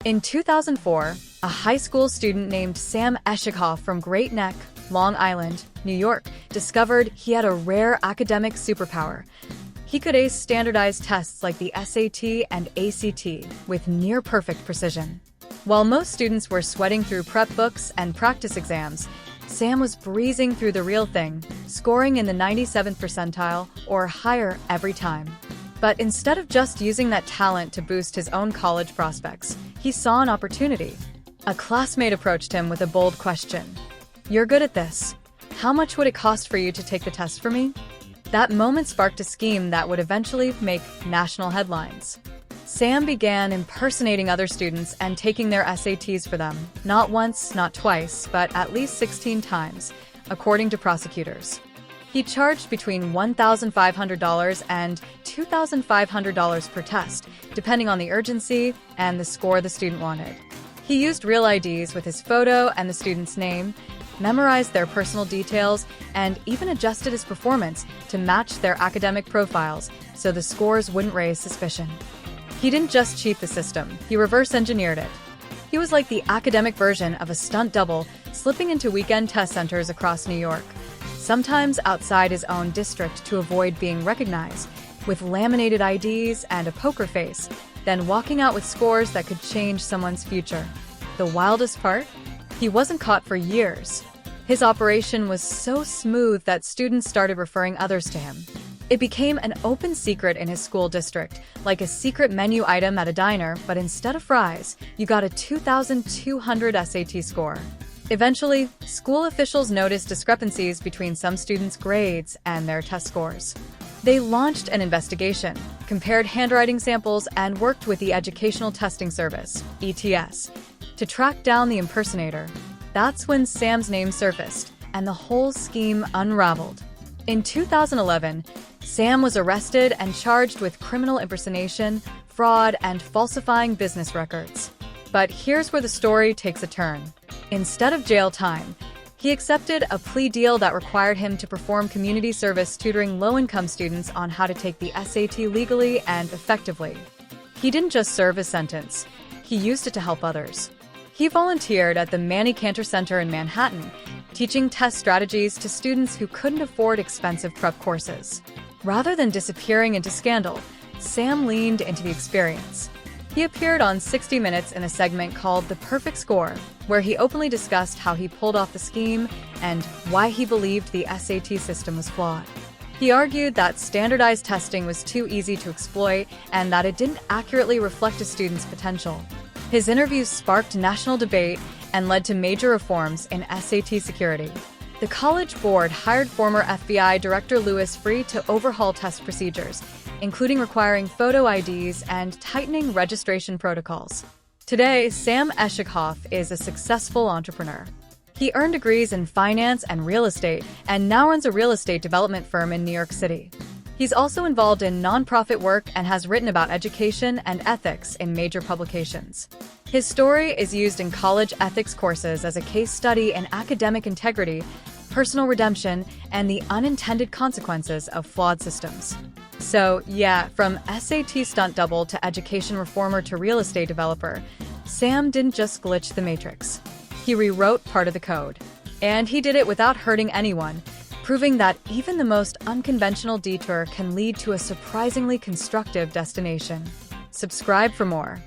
In 2004, a high school student named Sam Eshikoff from Great Neck, Long Island, New York, discovered he had a rare academic superpower. He could ace standardized tests like the SAT and ACT with near-perfect precision. While most students were sweating through prep books and practice exams, Sam was breezing through the real thing, scoring in the 97th percentile or higher every time. But instead of just using that talent to boost his own college prospects, he saw an opportunity. A classmate approached him with a bold question. "You're good at this. How much would it cost for you to take the test for me?" That moment sparked a scheme that would eventually make national headlines. Sam began impersonating other students and taking their SATs for them, not once, not twice, but at least 16 times, according to prosecutors. He charged between $1,500 and $2,500 per test, depending on the urgency and the score the student wanted. He used real IDs with his photo and the student's name, memorized their personal details, and even adjusted his performance to match their academic profiles so the scores wouldn't raise suspicion. He didn't just cheat the system, he reverse-engineered it. He was like the academic version of a stunt double, slipping into weekend test centers across New York, sometimes outside his own district to avoid being recognized, with laminated IDs and a poker face, then walking out with scores that could change someone's future. The wildest part? He wasn't caught for years. His operation was so smooth that students started referring others to him. It became an open secret in his school district, like a secret menu item at a diner, but instead of fries, you got a 2,200 SAT score. Eventually, school officials noticed discrepancies between some students' grades and their test scores. They launched an investigation, compared handwriting samples, and worked with the Educational Testing Service, ETS, to track down the impersonator. That's when Sam's name surfaced, and the whole scheme unraveled. In 2011, Sam was arrested and charged with criminal impersonation, fraud, and falsifying business records. But here's where the story takes a turn. Instead of jail time, he accepted a plea deal that required him to perform community service tutoring low-income students on how to take the SAT legally and effectively. He didn't just serve his sentence, he used it to help others. He volunteered at the Manny Cantor Center in Manhattan, teaching test strategies to students who couldn't afford expensive prep courses. Rather than disappearing into scandal, Sam leaned into the experience. He appeared on 60 Minutes in a segment called The Perfect Score, where he openly discussed how he pulled off the scheme and why he believed the SAT system was flawed. He argued that standardized testing was too easy to exploit and that it didn't accurately reflect a student's potential. His interviews sparked national debate and led to major reforms in SAT security. The College Board hired former FBI Director Louis Freeh to overhaul test procedures, including requiring photo IDs and tightening registration protocols. Today, Sam Eshikoff is a successful entrepreneur. He earned degrees in finance and real estate and now runs a real estate development firm in New York City. He's also involved in nonprofit work and has written about education and ethics in major publications. His story is used in college ethics courses as a case study in academic integrity, personal redemption, and the unintended consequences of flawed systems. So, yeah, from SAT stunt double to education reformer to real estate developer, Sam didn't just glitch the matrix. He rewrote part of the code. And he did it without hurting anyone, proving that even the most unconventional detour can lead to a surprisingly constructive destination. Subscribe for more.